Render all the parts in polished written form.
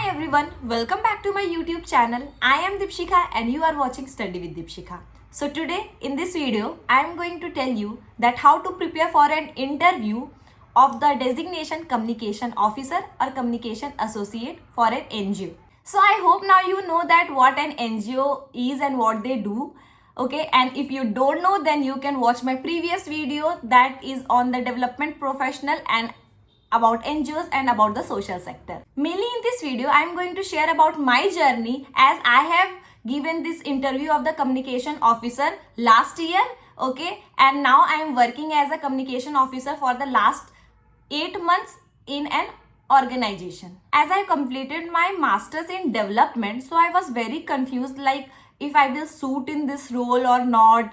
Hi everyone, welcome back to my YouTube channel. I am Deepshikha and you are watching Study with Deepshikha. So today in this video, I am going to tell you that how to prepare for an interview of the designation communication officer or communication associate for an NGO. So I hope now you know that what an NGO is and what they do. Okay, and if you don't know, then you can watch my previous video that is on the development professional and about NGOs and about the social sector. Mainly in this video, I am going to share about my journey as I have given this interview of the communication officer last year. Okay, and now I am working as a communication officer for the last 8 months in an organization. As I completed my masters in development, so I was very confused like if I will suit in this role or not.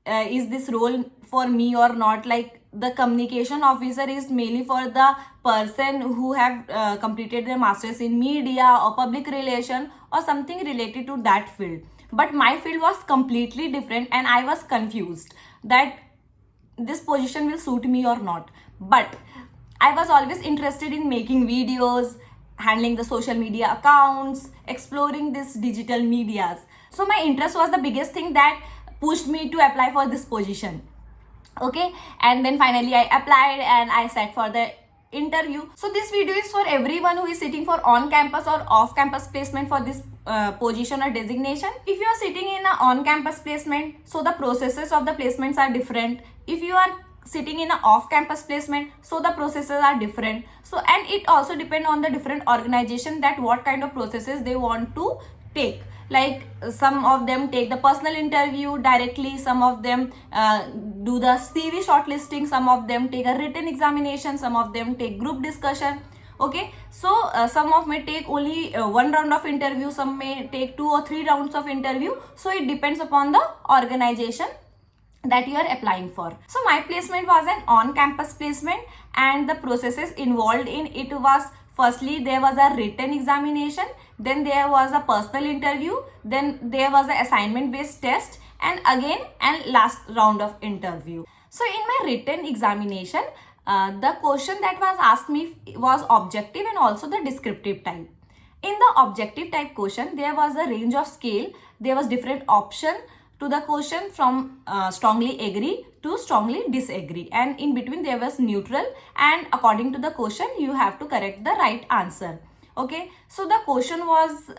Is this role for me or not? Like the communication officer is mainly for the person who have completed their masters in media or public relation or something related to that field. But my field was completely different and I was confused that this position will suit me or not. But I was always interested in making videos, handling the social media accounts, exploring this digital medias. So my interest was the biggest thing that pushed me to apply for this position. Okay, and then finally I applied and I sat for the interview. So this video is for everyone who is sitting for on-campus or off-campus placement for this position or designation. If you are sitting in a on-campus placement, so the processes of the placements are different. If you are sitting in a off-campus placement, so the processes are different. So and it also depends on the different organization that what kind of processes they want to take. Like some of them take the personal interview directly, some of them do the CV shortlisting, some of them take a written examination, some of them take group discussion. Okay, so some of may take only one round of interview, some may take 2 or 3 rounds of interview. So it depends upon the organization that you are applying for. So my placement was an on-campus placement and the processes involved in it was, firstly there was a written examination, then there was a personal interview, then there was an assignment based test, and again and last round of interview. So in my written examination, the question that was asked me was objective and also the descriptive type. In the objective type question, there was a range of scale, there was different option to the question from strongly agree to strongly disagree, and in between there was neutral, and according to the question you have to correct the right answer. Okay, so the question was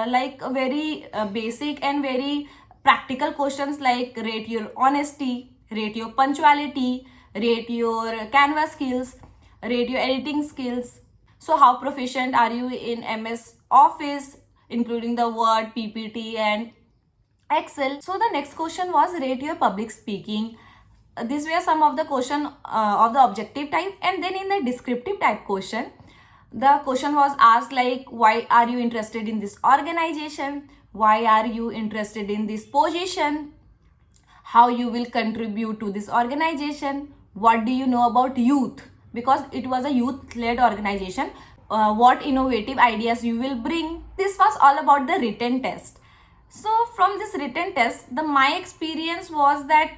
like a very basic and very practical questions like rate your honesty, rate your punctuality, rate your canvas skills, rate your editing skills. So how proficient are you in MS Office, including the Word, PPT and Excel. So the next question was rate your public speaking. These were some of the question of the objective type. And then in the descriptive type question, the question was asked like why are you interested in this organization, why are you interested in this position, how you will contribute to this organization, what do you know about youth, because it was a youth led organization, what innovative ideas you will bring. This was all about the written test. So from this written test, my experience was that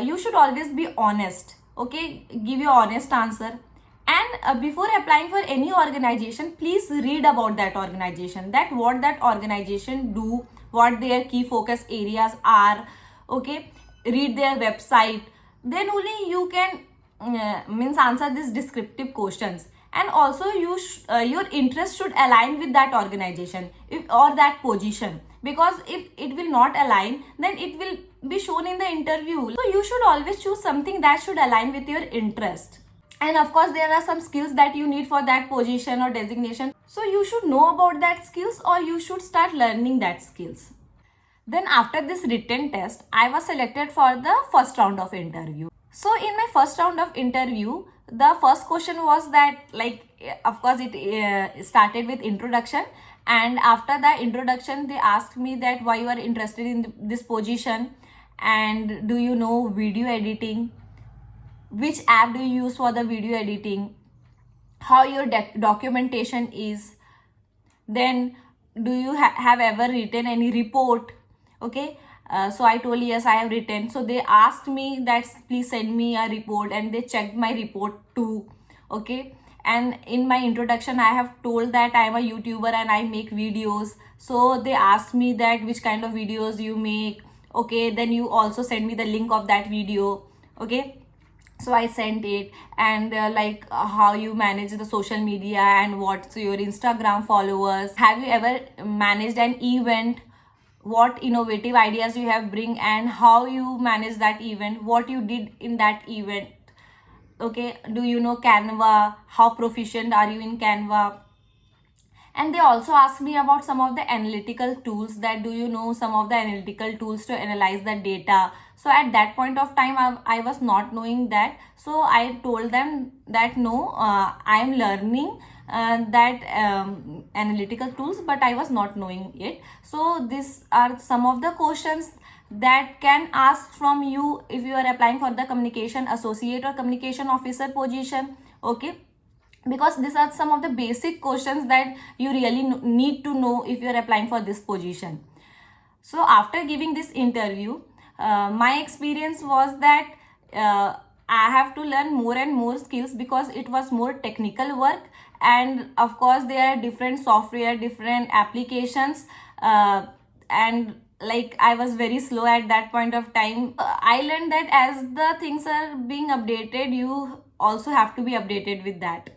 you should always be honest. Okay, give your honest answer. And before applying for any organization, please read about that organization, that what that organization do, what their key focus areas are. Okay, read their website. Then only you can means answer these descriptive questions. And also your interest should align with that organization or that position, because if it will not align, then it will be shown in the interview. So you should always choose something that should align with your interest. And of course there are some skills that you need for that position or designation, so you should know about that skills or you should start learning that skills. Then after this written test, I was selected for the first round of interview. So in my first round of interview, the first question was that, like, of course it started with introduction, and after the introduction they asked me that why you are interested in this position, and do you know video editing, which app do you use for the video editing, how your documentation is, then do you have ever written any report. Okay, so I told yes, I have written. So they asked me that please send me a report, and they checked my report too. Okay, And in my introduction I have told that I am a YouTuber and I make videos. So they asked me that which kind of videos you make. Okay, then you also send me the link of that video. Okay, so I sent it. And how you manage the social media and what's your Instagram followers, have you ever managed an event, what innovative ideas you have bring and how you manage that event, what you did in that event. Okay, do you know Canva, how proficient are you in Canva. And they also asked me about some of the analytical tools, that do you know some of the analytical tools to analyze the data. So at that point of time I was not knowing that, so I told them that no, I am learning that analytical tools, but I was not knowing it. So these are some of the questions that can ask from you if you are applying for the communication associate or communication officer position. Okay, because these are some of the basic questions that you really need to know if you are applying for this position. So after giving this interview, my experience was that I have to learn more and more skills, because it was more technical work. And of course there are different software, different applications, and I was very slow at that point of time. I learned that as the things are being updated, you also have to be updated with that.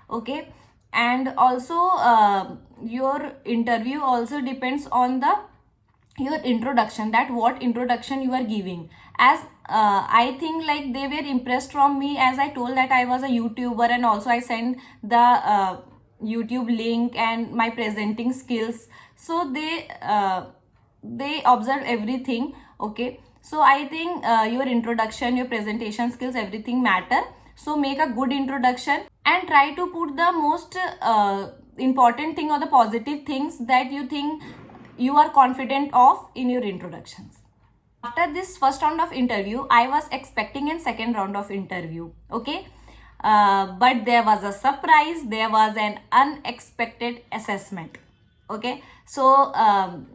Okay, and also your interview also depends on the your introduction, that what introduction you are giving. As I think they were impressed from me, as I told that I was a YouTuber, and also I sent the YouTube link and my presenting skills. So they observe everything. Okay, so I think your introduction, your presentation skills, everything matter. So make a good introduction and try to put the most important thing or the positive things that you think you are confident of in your introductions. After this first round of interview, I was expecting a second round of interview. Okay, but there was a surprise, there was an unexpected assessment. Okay, so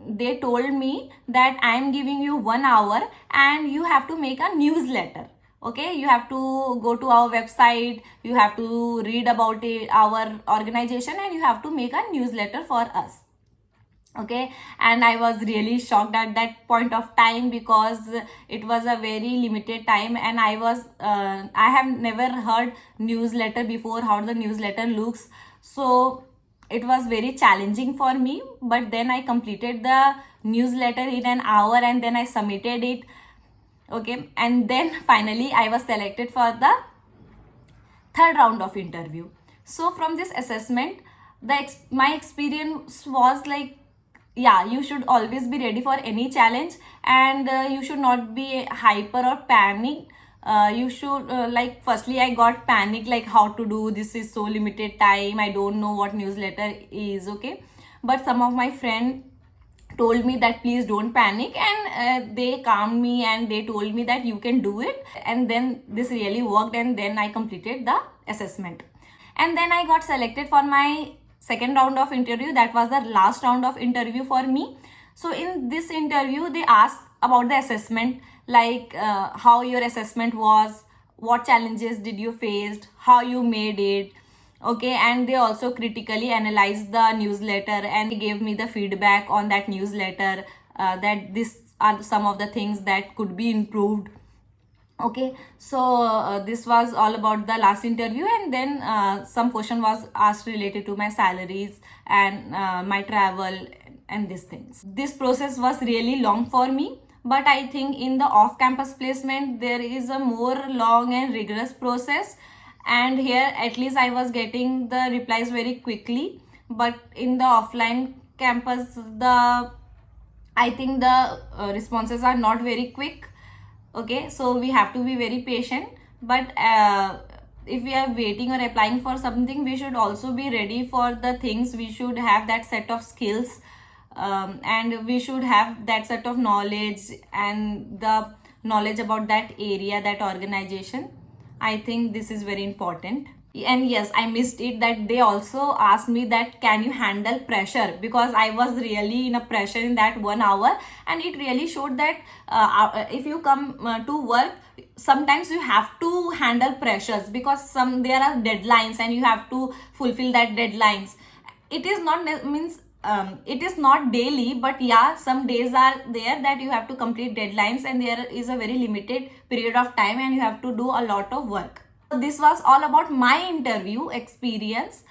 they told me that I am giving you 1 hour and you have to make a newsletter. Okay, you have to go to our website, you have to read about it, our organization, and you have to make a newsletter for us. Okay, and I was really shocked at that point of time, because it was a very limited time, and I have never heard newsletter before, how the newsletter looks. So it was very challenging for me, but then I completed the newsletter in an hour and then I submitted it. Okay, and then finally I was selected for the third round of interview. So from this assessment, my experience was yeah, you should always be ready for any challenge, and you should not be hyper or panic. You should firstly I got panic, how to do this, is so limited time, I don't know what newsletter is. Okay, but some of my friends told me that please don't panic, and they calmed me and they told me that you can do it. And then this really worked, and then I completed the assessment, and then I got selected for my second round of interview. That was the last round of interview for me. So in this interview they asked about the assessment, how your assessment was, what challenges did you faced, how you made it. Okay, and they also critically analyzed the newsletter and gave me the feedback on that newsletter, that these are some of the things that could be improved. Okay, so this was all about the last interview, and then some question was asked related to my salaries and my travel and these things. This process was really long for me, but I think in the off-campus placement there is a more long and rigorous process, and here at least I was getting the replies very quickly. But in the offline campus, I think the responses are not very quick. Okay, so we have to be very patient. But if we are waiting or applying for something, we should also be ready for the things. We should have that set of skills, and we should have that set of knowledge and the knowledge about that area, that organization. I think this is very important. And yes, I missed it that they also asked me that can you handle pressure, because I was really in a pressure in that 1 hour. And it really showed that if you come to work, sometimes you have to handle pressures, because there are deadlines and you have to fulfill that deadlines. It is not means it is not daily, but yeah, some days are there that you have to complete deadlines and there is a very limited period of time and you have to do a lot of work. This was all about my interview experience.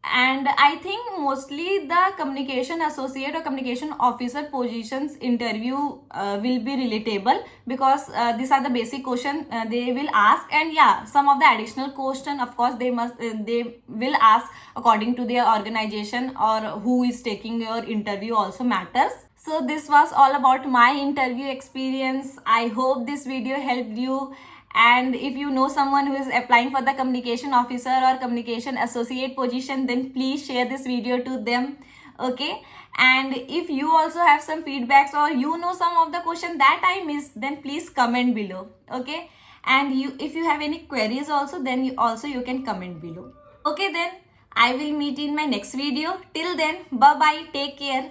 And I think mostly the communication associate or communication officer positions interview will be relatable, because these are the basic questions they will ask. And yeah, some of the additional question, of course, they will ask according to their organization, or who is taking your interview also matters. So this was all about my interview experience. I hope this video helped you. And if you know someone who is applying for the communication officer or communication associate position, then please share this video to them. Okay. And if you also have some feedbacks, or you know some of the question that I missed, then please comment below. Okay. And if you have any queries also, then you can comment below. Okay, then I will meet in my next video. Till then, bye bye, take care.